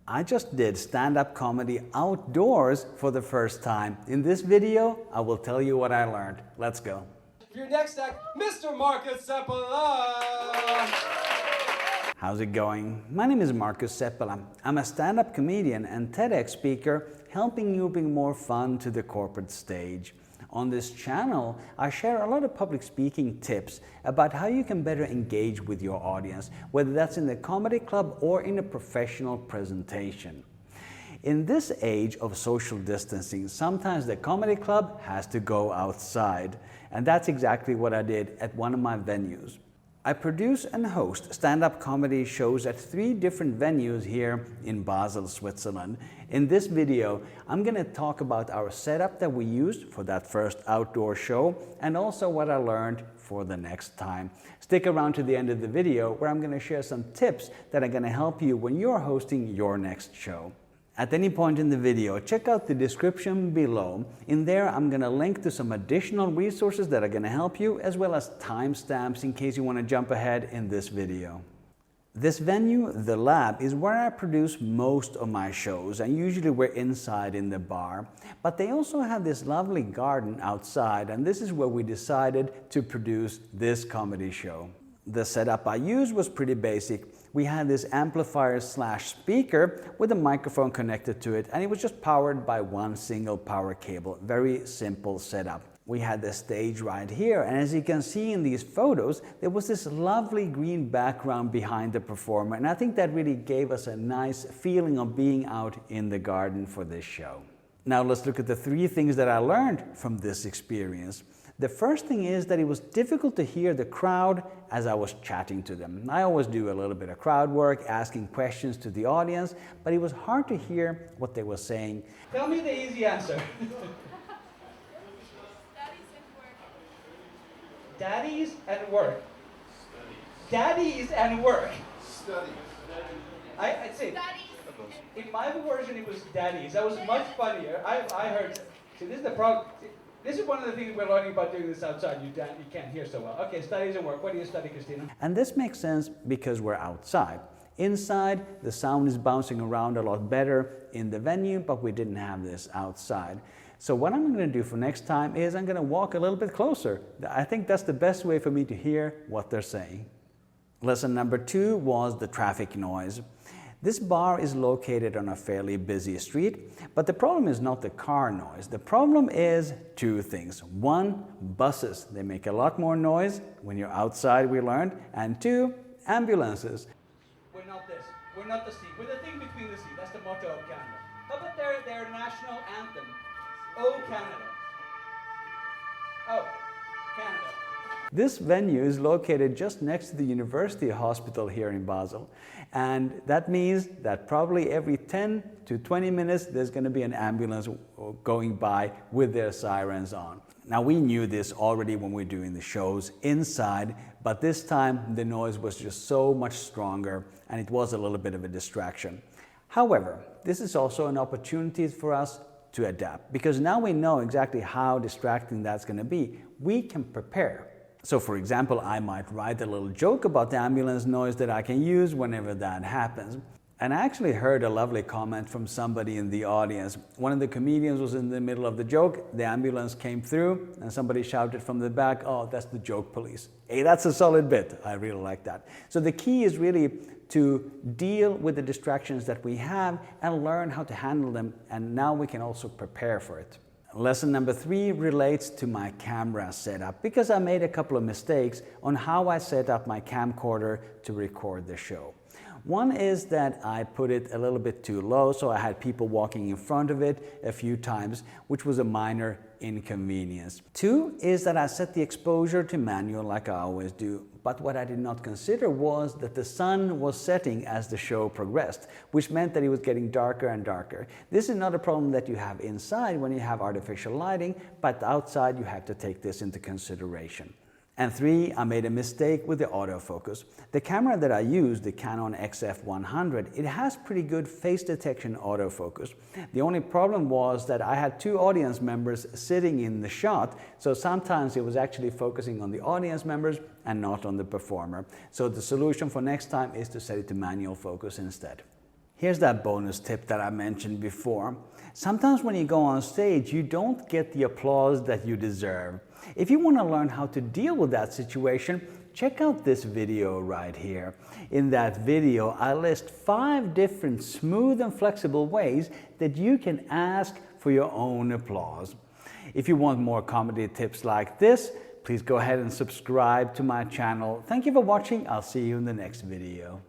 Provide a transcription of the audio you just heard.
I just did stand-up comedy outdoors for the first time. In this video, I will tell you what I learned. Let's go. For your next act, Mr. Markus Seppala. How's it going? My name is Markus Seppala. I'm a stand-up comedian and TEDx speaker, helping you bring more fun to the corporate stage. On this channel, I share a lot of public speaking tips about how you can better engage with your audience, whether that's in the comedy club or in a professional presentation. In this age of social distancing, sometimes the comedy club has to go outside, and that's exactly what I did at one of my venues. I produce and host stand-up comedy shows at 3 different venues here in Basel, Switzerland. In this video, I'm going to talk about our setup that we used for that first outdoor show and also what I learned for the next time. Stick around to the end of the video where I'm going to share some tips that are going to help you when you're hosting your next show. At any point in the video, check out the description below. In there, I'm going to link to some additional resources that are going to help you, as well as timestamps in case you want to jump ahead in this video. This venue, The Lab, is where I produce most of my shows, and usually we're inside in the bar. But they also have this lovely garden outside, and this is where we decided to produce this comedy show. The setup I used was pretty basic. We had this amplifier/speaker with a microphone connected to it, and it was just powered by one single power cable. Very simple setup. We had the stage right here, and as you can see in these photos, there was this lovely green background behind the performer, and I think that really gave us a nice feeling of being out in the garden for this show. Now let's look at the 3 things that I learned from this experience. The first thing is that it was difficult to hear the crowd as I was chatting to them. I always do a little bit of crowd work, asking questions to the audience, but it was hard to hear what they were saying. Tell me the easy answer. Daddies and work. Daddies and work. Studies. I'd say, in my version it was daddies. That was much funnier. I heard, see this is the problem. This is one of the things we're learning about doing this outside. You can't hear so well. Okay, studies and work. What do you study, Christina? And this makes sense because we're outside. Inside, the sound is bouncing around a lot better in the venue, but we didn't have this outside. So what I'm going to do for next time is I'm going to walk a little bit closer. I think that's the best way for me to hear what they're saying. Lesson number 2 was the traffic noise. This bar is located on a fairly busy street, but the problem is not the car noise. The problem is 2 things. 1, buses. They make a lot more noise when you're outside, we learned. And 2, ambulances. We're not this. We're not the sea. We're the thing between the sea. That's the motto of Canada. How about their national anthem? Oh, Canada. Oh, Canada. This venue is located just next to the University Hospital here in Basel. And that means that probably every 10 to 20 minutes there's going to be an ambulance going by with their sirens on. Now we knew this already when we were doing the shows inside, but this time the noise was just so much stronger and it was a little bit of a distraction. However, this is also an opportunity for us to adapt, because now we know exactly how distracting that's going to be. We can prepare. So for example, I might write a little joke about the ambulance noise that I can use whenever that happens. And I actually heard a lovely comment from somebody in the audience. One of the comedians was in the middle of the joke, the ambulance came through, and somebody shouted from the back, "Oh, that's the joke police." Hey, that's a solid bit. I really like that. So the key is really to deal with the distractions that we have and learn how to handle them, and now we can also prepare for it. Lesson number 3 relates to my camera setup, because I made a couple of mistakes on how I set up my camcorder to record the show. One is that I put it a little bit too low, so I had people walking in front of it a few times, which was a minor inconvenience. 2 is that I set the exposure to manual like I always do, but what I did not consider was that the sun was setting as the show progressed, which meant that it was getting darker and darker. This is not a problem that you have inside when you have artificial lighting, but outside you have to take this into consideration. And 3, I made a mistake with the autofocus. The camera that I use, the Canon XF100, it has pretty good face detection autofocus. The only problem was that I had 2 audience members sitting in the shot, so sometimes it was actually focusing on the audience members and not on the performer. So the solution for next time is to set it to manual focus instead. Here's that bonus tip that I mentioned before. Sometimes when you go on stage, you don't get the applause that you deserve. If you want to learn how to deal with that situation, check out this video right here. In that video, I list 5 different smooth and flexible ways that you can ask for your own applause. If you want more comedy tips like this, please go ahead and subscribe to my channel. Thank you for watching. I'll see you in the next video.